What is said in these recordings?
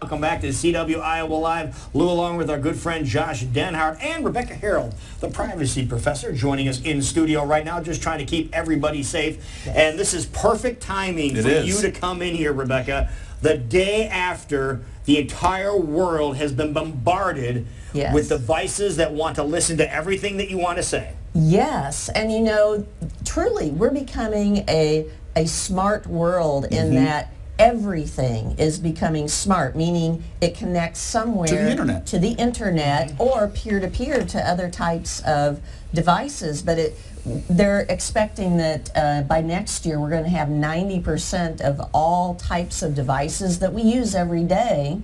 Welcome back to CW Iowa Live. Lou along with our good friend Josh Denhart and Rebecca Herold, the privacy professor, joining us in studio right now, just trying to keep everybody safe. Yes. And this is perfect timing for you to come in here, Rebecca, the day after the entire world has been bombarded with devices that want to listen to everything that you want to say. Yes, and you know, truly, we're becoming a smart world in that everything is becoming smart, meaning it connects somewhere to the internet or peer-to-peer to other types of devices. But they're expecting that by next year we're going to have 90% of all types of devices that we use every day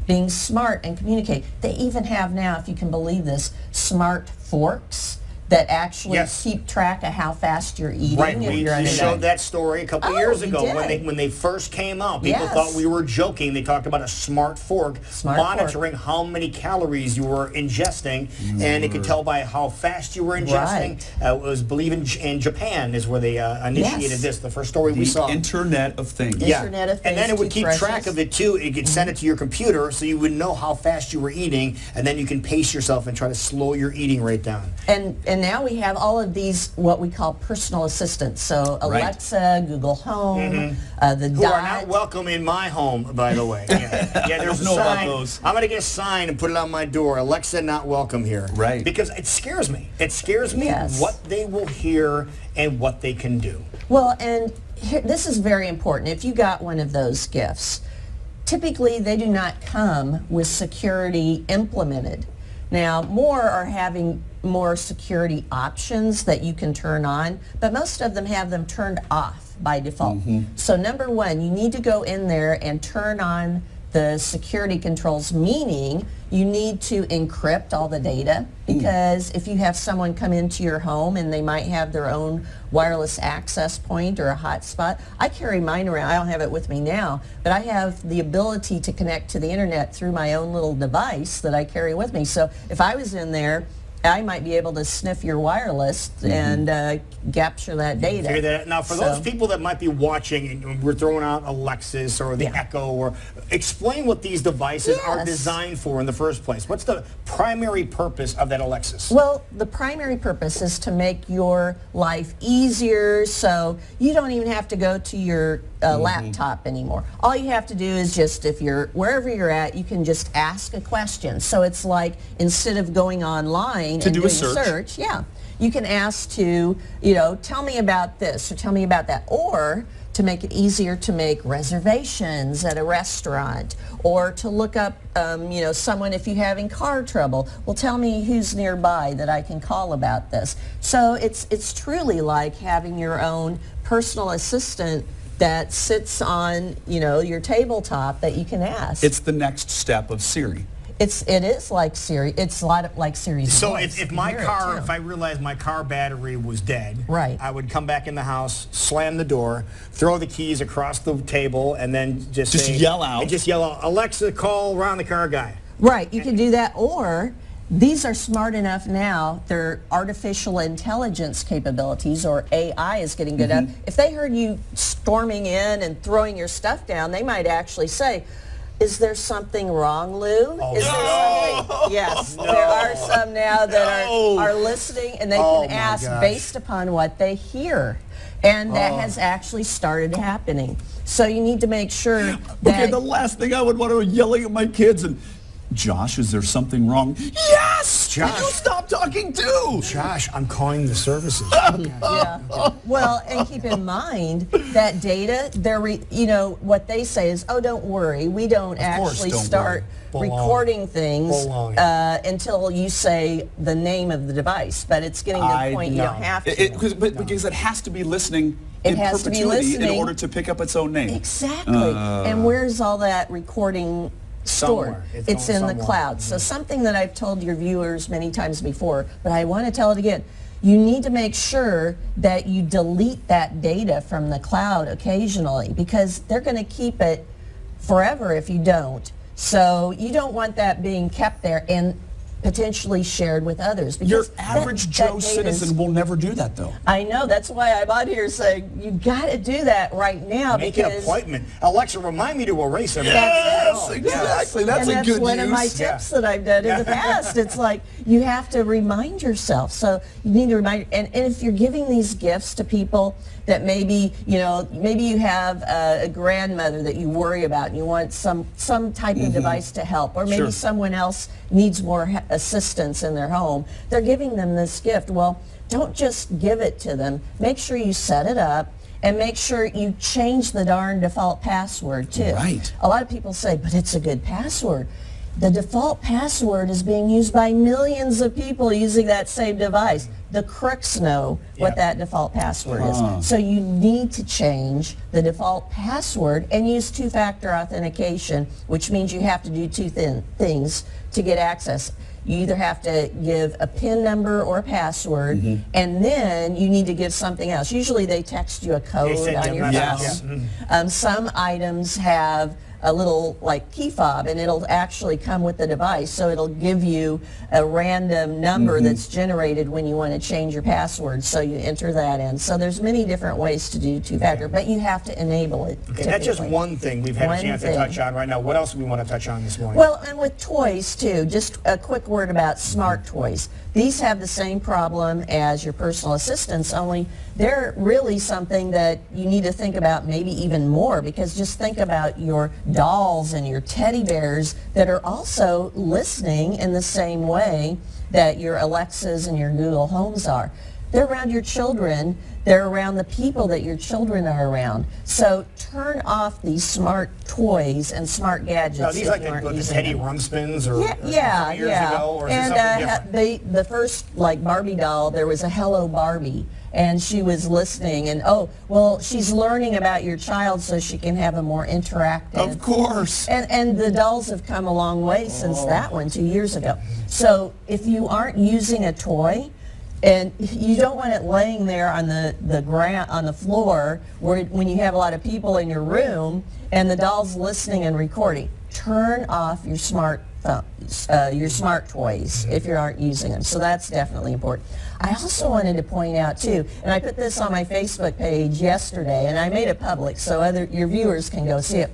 being smart and communicate. They even have now, if you can believe this, smart forks that actually keep track of how fast you're eating. Right, we showed that story a couple years ago when they first came out. People thought we were joking. They talked about a smart fork monitoring how many calories you were ingesting, and it could tell by how fast you were ingesting. It was, believe in Japan is where they initiated this, the first story we saw. The Internet of Things. Internet of Things. And then it would keep track of it too. It could send it to your computer so you would know how fast you were eating, and then you can pace yourself and try to slow your eating rate down. And now we have all of these what we call personal assistants. So Alexa, Google Home, the Who are not welcome in my home, by the way. There's a sign. I'm going to get a sign and put it on my door. Alexa, not welcome here. Right. Because it scares me. It scares me what they will hear and what they can do. Well, and this is very important. If you got one of those gifts, typically they do not come with security implemented. Now, more are having more security options that you can turn on, but most of them have them turned off by default. So number one, you need to go in there and turn on the security controls, meaning you need to encrypt all the data, because if you have someone come into your home and they might have their own wireless access point or a hotspot. I carry mine around. I don't have it with me now, but I have the ability to connect to the internet through my own little device that I carry with me. So if I was in there, I might be able to sniff your wireless and capture that data. Hear that? Now, for those people that might be watching, and we're throwing out Alexis or the Echo, or explain what these devices are designed for in the first place. What's the primary purpose of that Alexis? Well, the primary purpose is to make your life easier, so you don't even have to go to your laptop anymore. All you have to do is just, if you're wherever you're at, you can just ask a question. So it's like, instead of going online and doing a search, you can ask to, tell me about this or tell me about that, or to make it easier to make reservations at a restaurant, or to look up, someone if you're having car trouble. Well, tell me who's nearby that I can call about this. So it's truly like having your own personal assistant that sits on, your tabletop that you can ask. It's the next step of Siri. It is like Siri. It's a lot like Siri's So voice. if my car, if I realized my car battery was dead, I would come back in the house, slam the door, throw the keys across the table, and then just say, yell out. And just yell out, Alexa, call Ron the car guy. Right. You can do that, or these are smart enough now. Their artificial intelligence capabilities, or AI, is getting good enough. If they heard you storming in and throwing your stuff down, they might actually say, is there something wrong, Lou? Is there something? Yes, there are some now that are listening, and they can ask based upon what they hear. And that has actually started happening. So you need to make sure that... Okay, the last thing I would want to yelling at my kids and... Josh, is there something wrong? Yes! Josh. You stop talking too! Josh, I'm calling the services. Well, and keep in mind that data, what they say is, oh, don't worry, we don't actually start recording things until you say the name of the device. But it's getting to the point you don't have to. Because it has to be listening in perpetuity in order to pick up its own name. Exactly. And where's all that recording stored? It's in the cloud. So something that I've told your viewers many times before, but I want to tell it again. You need to make sure that you delete that data from the cloud occasionally, because they're going to keep it forever if you don't. So you don't want that being kept there and potentially shared with others. Your average Joe citizen will never do that, though. I know. That's why I'm on here saying you got to do that right now. Make an appointment. Alexa, remind me to erase everything. Yes, exactly. Seriously, that's and a good one of my use. tips that I've done in the past. It's like you have to remind yourself. So you need to remind, and if you're giving these gifts to people that maybe, maybe you have a grandmother that you worry about and you want some type of device to help, or maybe Sure. someone else needs more assistance in their home, they're giving them this gift. Well, don't just give it to them. Make sure you set it up. And make sure you change the darn default password too. Right. A lot of people say, but it's a good password. The default password is being used by millions of people using that same device. The crooks know what that default password is. So you need to change the default password and use two-factor authentication, which means you have to do two things to get access. You either have to give a PIN number or a password, and then you need to give something else. Usually they text you a code on your phone. Some items have a little like key fob, and it'll actually come with the device, so it'll give you a random number that's generated when you want to change your password, so you enter that in. So there's many different ways to do two-factor, but you have to enable it. Okay, that's just one thing we've had a chance to touch on right now. What else do we want to touch on this morning? Well, and with toys too, just a quick word about smart toys. These have the same problem as your personal assistants, only they're really something that you need to think about maybe even more, because just think about your dolls and your teddy bears that are also listening in the same way that your Alexas and your Google Homes are. They're around your children. They're around the people that your children are around. So turn off these smart toys and smart gadgets. Are these like the Teddy Rumspins or yeah, years ago, or is it something different? the first like Barbie doll, there was a Hello Barbie, and she was listening, and she's learning about your child so she can have a more interactive. Of course. And the dolls have come a long way since that one 2 years ago. So if you aren't using a toy, and you don't want it laying there on the ground, on the floor, when you have a lot of people in your room and the doll's listening and recording. Turn off your smart toys if you aren't using them. So that's definitely important. I also wanted to point out too, and I put this on my Facebook page yesterday, and I made it public so your viewers can go see it.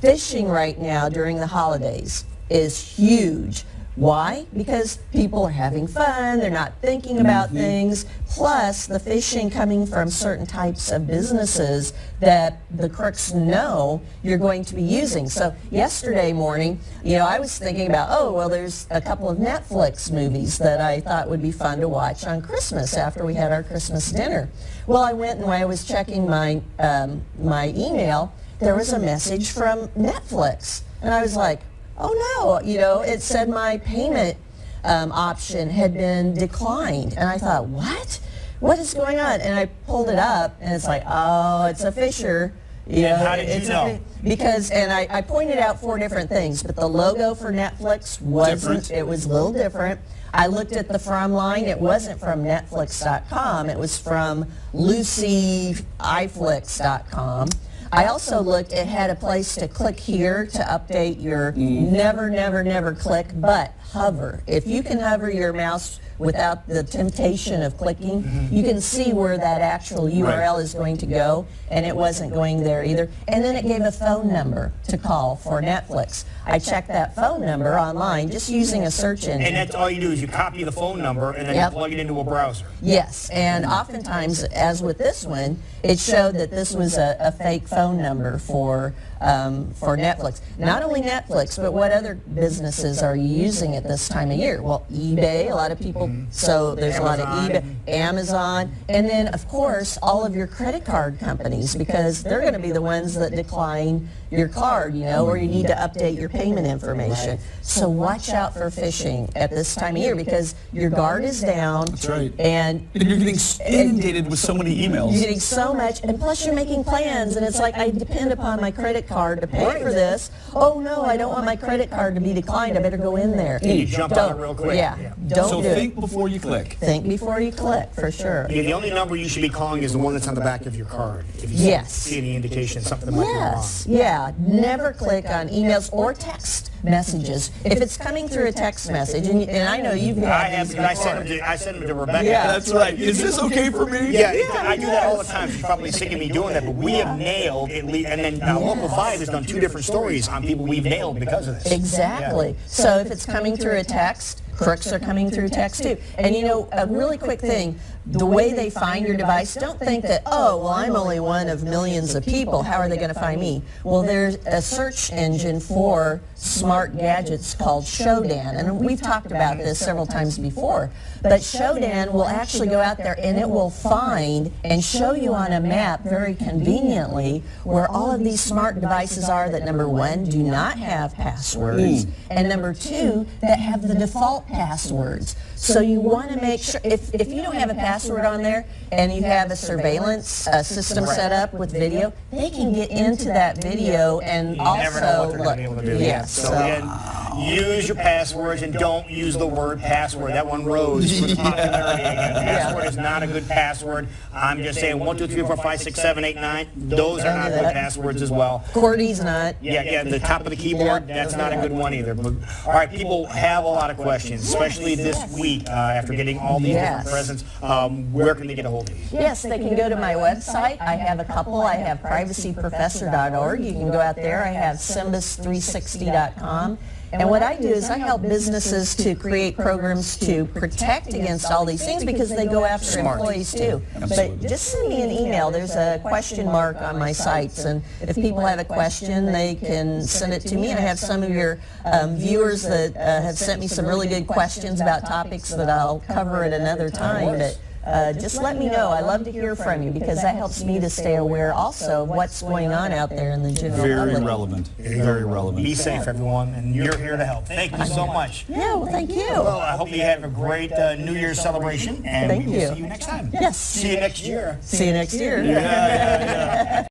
Fishing right now during the holidays is huge. Why? Because people are having fun, they're not thinking about things, plus the phishing coming from certain types of businesses that the crooks know you're going to be using. So yesterday morning, I was thinking about, there's a couple of Netflix movies that I thought would be fun to watch on Christmas after we had our Christmas dinner. Well, I went and when I was checking my email, there was a message from Netflix, and I was like, oh no, it said my payment option had been declined. And I thought, what? What is going on? And I pulled it up, and it's like, oh, it's a Fisher. How did you know? Because, and I pointed out 4 different things, but the logo for Netflix wasn't, it was a little different. I looked at the from line, it wasn't from Netflix.com, it was from LucyIFlix.com. I also looked, it had a place to click here to update your never click, but hover. If you can hover your mouse without the temptation of clicking, you can see where that actual URL is going to go, and it wasn't going there either. And then it gave a phone number to call for Netflix. I checked that phone number online just using a search engine. And that's all you do is you copy the phone number and then you plug it into a browser. Yes, and oftentimes, as with this one, it showed that this was a fake phone number for Netflix. Not only Netflix, but what other businesses are you using at this time of year? Well, eBay, a lot of people, so there's Amazon. a lot of eBay, Amazon, and then of course all of your credit card companies, because they're going to be the ones that decline your card, or you need to update your payment information. So watch out for phishing at this time of year, because your guard is down. That's right. And you're getting inundated with so many emails. You're getting so much, and plus you're making plans, and it's like, I depend upon my credit card to pay for this. Oh no, I don't want my credit card to be declined. I better go in there. And you jump on it real quick. Yeah, don't So do think it. before you click. Think before you click, for sure. The only number you should be calling is the one that's on the back of your card. If you Yes. see any indication something might be wrong. Yes, yeah. Never click on emails or text messages. If it's coming through a text message, and I know you've I had have, these I before. send them to Rebecca. Yeah. That's right. Is this okay for me? Yeah, I do that all the time. She's probably sick of me doing that, but we have nailed at least, and then Local 5 has done 2 different stories on people we've nailed because of this. Exactly. So if it's coming through a text, crooks are coming through text too. And you know, a really quick thing, the way they find your device, don't think that, oh, well, I'm only one of millions of people. How are they going to find me? Well, there's a search engine for smart gadgets called Shodan. And we've talked about this several times before. But Shodan will actually go out there and it will find and show you on a map very conveniently where all of these smart devices are that, number one, do not have passwords, and number two, that have the default passwords. So you want to make sure, if you don't have a password on there and you have a surveillance system set up with video, they can get into that video and You never know what also they're going to be able to do. Yes. So again, use your passwords and don't use the word password. That one rose for the popularity again. Password is not a good password. I'm just saying 1, 2, 3, 4, 5, 6, 7, 8, 9. Those are not good passwords as well. QWERTY's not. Yeah, the top of the keyboard, that's not a good one either. But, all right, people have a lot of questions, especially this week after getting all these different presents. Where can they get a hold of you? Yes, they can go to my website. I have a couple. I have privacyprofessor.org. You can go out there. I have Simbus360.com. And what I do is I help businesses to create programs to protect against all these things because they go after employees too. But just send me an email. There's a question mark on my sites, and if people have a question, they can send it to me. And I have some of your viewers that have sent me some really good questions about topics that I'll cover at another time. But just let me know. I love to hear from you because that helps me to stay aware also of what's going on out there in the general Very public. relevant. Very relevant. Be safe, everyone, and you're here to help. Thank you so much. Yeah, well, thank you. Well, I hope you have a great New Year's celebration, and Thank we will you. see you next time. Yes. See you next year. See you next year. Yeah.